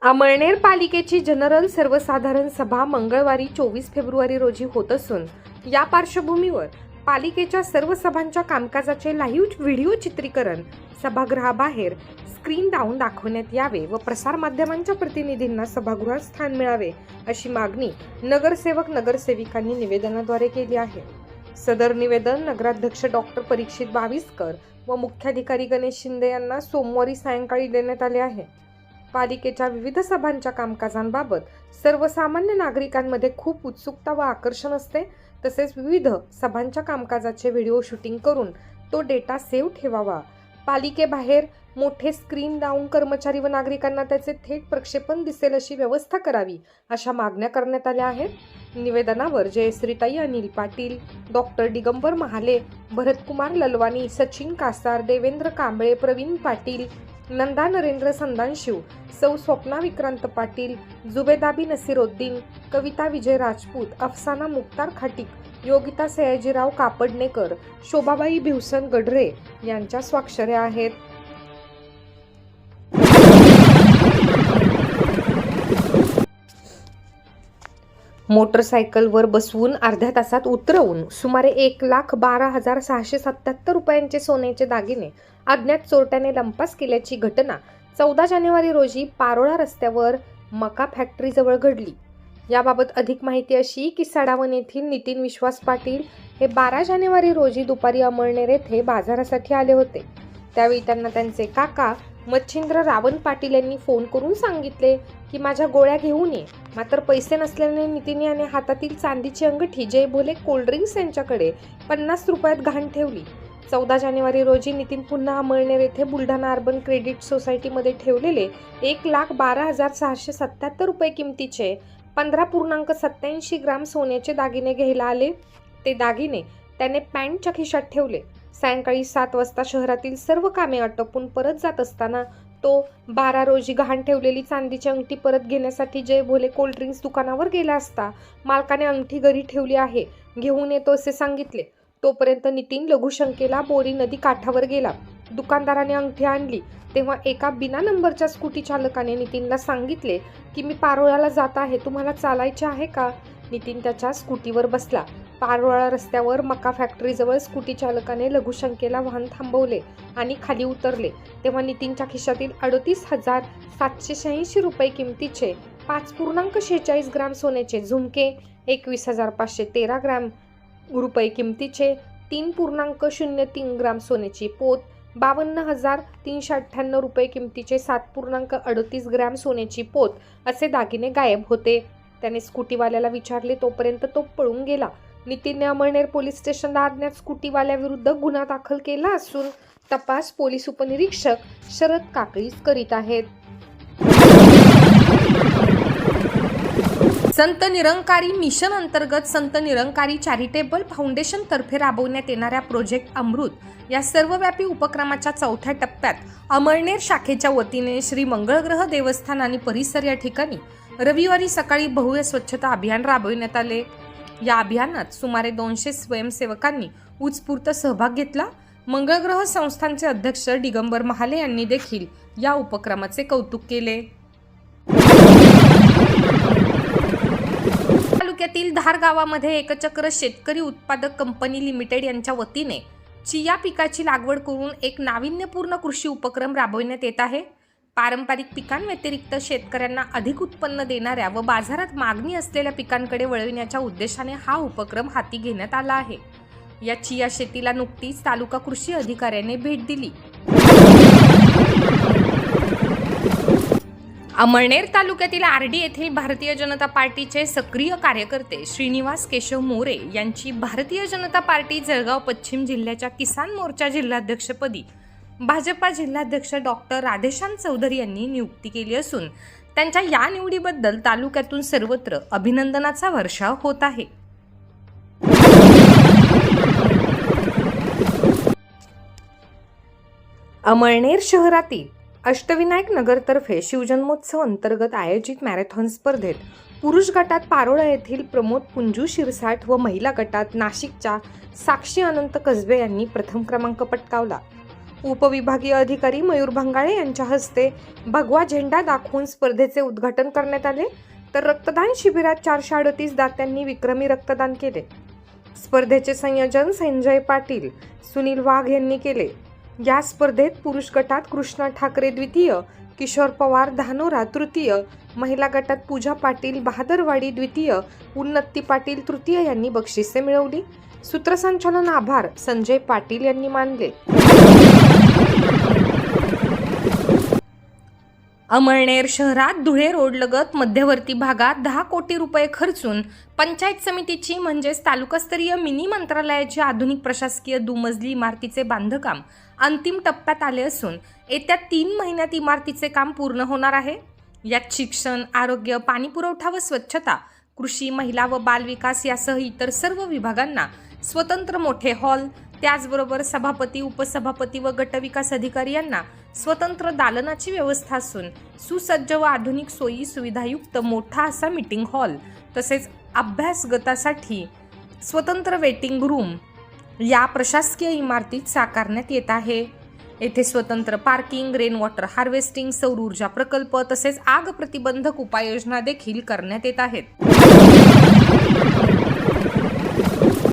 अमळनेर पालिकेची जनरल सर्वसाधारण सभा मंगळवारी 24 फेब्रुवारी रोजी होत असून या पार्श्वभूमीवर पालिकेच्या सर्व सभांच्या कामकाजाचे लाईव्ह व्हिडिओ चित्रीकरण सभागृहाबाहेर स्क्रीन लावून दाखवण्यात यावे व प्रसारमाध्यमांच्या प्रतिनिधींना सभागृहात स्थान मिळावे अशी मागणी नगरसेवक नगरसेविकांनी निवेदनाद्वारे केली आहे। सदर निवेदन नगराध्यक्ष डॉक्टर परीक्षित बाविस्कर व मुख्याधिकारी गणेश शिंदे यांना सोमवारी सायंकाळी देण्यात आले आहे। पालिकेच्या विविध सभांच्या कामकाजांबाबत सर्वसामान्य नागरिकांमध्ये खूप उत्सुकता व आकर्षण असते। तसेच विविध सभांच्या कामकाजाचे व्हिडिओ शूटिंग करून तो डेटा सेव्ह ठेवावा। पालिकेबाहेर मोठे स्क्रीन लावून कर्मचारी व नागरिकांना त्याचे थेट प्रक्षेपण दिसेल अशी व्यवस्था करावी अशा मागण्या करण्यात आल्या आहेत। निवेदनावर जयश्रीताई अनिल पाटील, डॉक्टर दिगंबर महाले, भरतकुमार ललवानी, सचिन कासार, देवेंद्र कांबळे, प्रवीण पाटील, नंदा नरेंद्र संदानशिव, सौ स्वप्ना विक्रांत पाटील, जुबेदाबी नसीरुद्दीन, कविता विजय राजपूत, अफसाना मुक्तार खाटिक, योगिता सयाजीराव कापडनेकर, शोभाबाई भिवसन गढरे यांच्या स्वाक्षऱ्या आहेत। मोटरसायकलवर बसवून अर्ध्या तासात उतरवून सुमारे 1,12,677 रुपयांचे सोन्याचे दागिने अज्ञात चोरट्याने लंपास केल्याची घटना 14 जानेवारी रोजी पारोळा रस्त्यावर मका फॅक्टरीजवळ घडली। याबाबत अधिक माहिती अशी की सडावन येथील नितीन विश्वास पाटील हे 12 जानेवारी रोजी दुपारी अमळनेर येथे बाजारासाठी आले होते। त्यावेळी त्यांना त्यांचे काका मच्छिंद्र रावण पाटील यांनी फोन करून सांगितले की माझ्या गोळ्या घेऊन ये। मात्र पैसे नसल्याने नितीन याने हातातील चांदीची अंगठी जय भोले कोल्ड्रिंक्स यांच्याकडे 50 रुपयात घाण ठेवली। 14 जानेवारी रोजी नितीन पुन्हा अमळनेर येथे बुलढाणा अर्बन क्रेडिट सोसायटीमध्ये ठेवलेले 1,12,677 रुपये किमतीचे 15.87 ग्राम सोन्याचे दागिने घ्यायला आले। ते दागिने त्याने पॅन्टच्या खिशात ठेवले। सायंकाळी 7 वाजता शहरातील सर्व कामे आटोपून परत जात असताना तो 12 रोजी गहाण ठेवलेली चांदीची अंगठी परत घेण्यासाठी जय भोले कोल्ड्रिंक्स दुकानावर गेला असता मालकाने अंगठी घरी ठेवली आहे, घेऊन येतो असे सांगितले। तोपर्यंत नितीन लघुशंकेला बोरी नदी काठावर गेला। दुकानदाराने अंगठी आणली तेव्हा एका बिना नंबरच्या स्कूटी चालकाने नितीनला सांगितले की मी पारोळ्याला जात आहे, तुम्हाला चालायचे आहे का? नितीन त्याच्या स्कूटीवर बसला। पारोळा रस्त्यावर मका फॅक्टरीजवळ स्कूटी चालकाने लघुशंकेला वाहन थांबवले आणि खाली उतरले तेव्हा नितीनच्या खिशातील 38,786 रुपये किमतीचे 5.46 ग्राम सोन्याचे झुमके, 21,513 ग्राम रुपये किमतीचे 3.03 ग्राम सोन्याची पोत, 52,398 रुपये किमतीचे 7.38 ग्राम सोन्याची पोत असे दागिने गायब होते। त्याने स्कूटीवाल्याला विचारले तोपर्यंत तो पळून गेला। नितीनने अमळनेर पोलीस स्टेशनला अज्ञात स्कूटीवाल्याविरुद्ध गुन्हा दाखल केला असून तपास पोलीस उपनिरीक्षक शरद काकळीस करीत आहेत। संत निरंकारी मिशन अंतर्गत संत निरंकारी चॅरिटेबल फाउंडेशन तर्फे राबवण्यात येणाऱ्या प्रोजेक्ट अमृत या सर्वव्यापी उपक्रमाच्या 4थ्या टप्प्यात अमळनेर शाखेच्या वतीने श्री मंगळग्रह देवस्थान आणि परिसर या ठिकाणी रविवारी सकाळी भव्य स्वच्छता अभियान राबविण्यात आले। या अभियानात सुमारे 200 स्वयंसेवकांनी उत्स्फूर्त सहभाग घेतला। मंगळग्रह संस्थानचे अध्यक्ष दिगंबर महाले यांनी देखील या उपक्रमाचे कौतुक केले। तालुक्यातील धार गावामध्ये एकचक्र शेतकरी उत्पादक कंपनी लिमिटेड यांच्या वतीने चिया पिकाची लागवड करून एक नाविन्यपूर्ण कृषी उपक्रम राबविण्यात येत आहे। पारंपरिक पिकांव्यतिरिक्त शेतकऱ्यांना अधिक उत्पन्न देणाऱ्या व बाजारात मागणी असलेल्या पिकांकडे वळविण्याच्या उद्देशाने हा उपक्रम हाती घेण्यात आला आहे। या चिया शेतीला नुकतीच तालुका कृषी अधिकाऱ्याने भेट दिली। अमळनेर तालुक्यातील आरडी येथील भारतीय जनता पार्टीचे सक्रिय कार्यकर्ते श्रीनिवास केशव मोरे यांची भारतीय जनता पार्टी जळगाव पश्चिम जिल्ह्याच्या किसान मोर्चा जिल्हाध्यक्षपदी भाजपा जिल्हाध्यक्ष डॉक्टर राधेश्याम चौधरी यांनी नियुक्ती केली असून त्यांच्या या निवडीबद्दल तालुक्यातून सर्वत्र अभिनंदनाचा वर्षाव होत आहे। अमळनेर शहरातील अष्टविनायक नगरतर्फे शिवजन्मोत्सव अंतर्गत आयोजित मॅरेथॉन स्पर्धेत पुरुष गटात पारोळा येथील प्रमोद पुंजू शिरसाट व महिला गटात नाशिकच्या साक्षी अनंत कसबे यांनी प्रथम क्रमांक पटकावला। उपविभागीय अधिकारी मयूर भंगाळे यांच्या हस्ते भगवा झेंडा दाखवून स्पर्धेचे उद्घाटन करण्यात आले, तर रक्तदान शिबिरात 438 दात्यांनी विक्रमी रक्तदान केले. स्पर्धेचे संयोजन संजय पाटील, सुनील वाघ यांनी केले. या स्पर्धेत पुरुष गटात कृष्णा ठाकरे द्वितीय, किशोर पवार धानोरा तृतीय, महिला गटात पूजा पाटील बहादरवाडी द्वितीय, उन्नती पाटील तृतीय यांनी बक्षिसे मिळवली. सूत्रसंचालन आभार संजय पाटील यांनी मानले. अमळनेर शहरात धुळे रोडलगत मध्यवर्ती भागात 10 कोटी रुपये खर्चून पंचायत समितीची म्हणजेच तालुकास्तरीय मिनी मंत्रालयाची आधुनिक प्रशासकीय दुमजली इमारतीचे बांधकाम अंतिम टप्प्यात आले असून येत्या 3 महिन्यात इमारतीचे काम पूर्ण होणार आहे. यात शिक्षण, आरोग्य, पाणीपुरवठा व स्वच्छता, कृषी, महिला व बालविकास यासह इतर सर्व विभागांना स्वतंत्र मोठे हॉल, त्याचबरोबर सभापती, उपसभापती व गटविकास अधिकारी यांना स्वतंत्र दालनाची व्यवस्था असून सुसज्ज व आधुनिक सोयी सुविधायुक्त मोठा असा मीटिंग हॉल तसेच अभ्यास गटासाठी स्वतंत्र वेटिंग रूम या प्रशासकीय इमारतीत साकारण्यात येत आहे. येथे स्वतंत्र पार्किंग, रेन वॉटर हार्वेस्टिंग, सौर ऊर्जा प्रकल्प तसेच आग प्रतिबंधक उपाययोजना देखील करण्यात येत आहेत.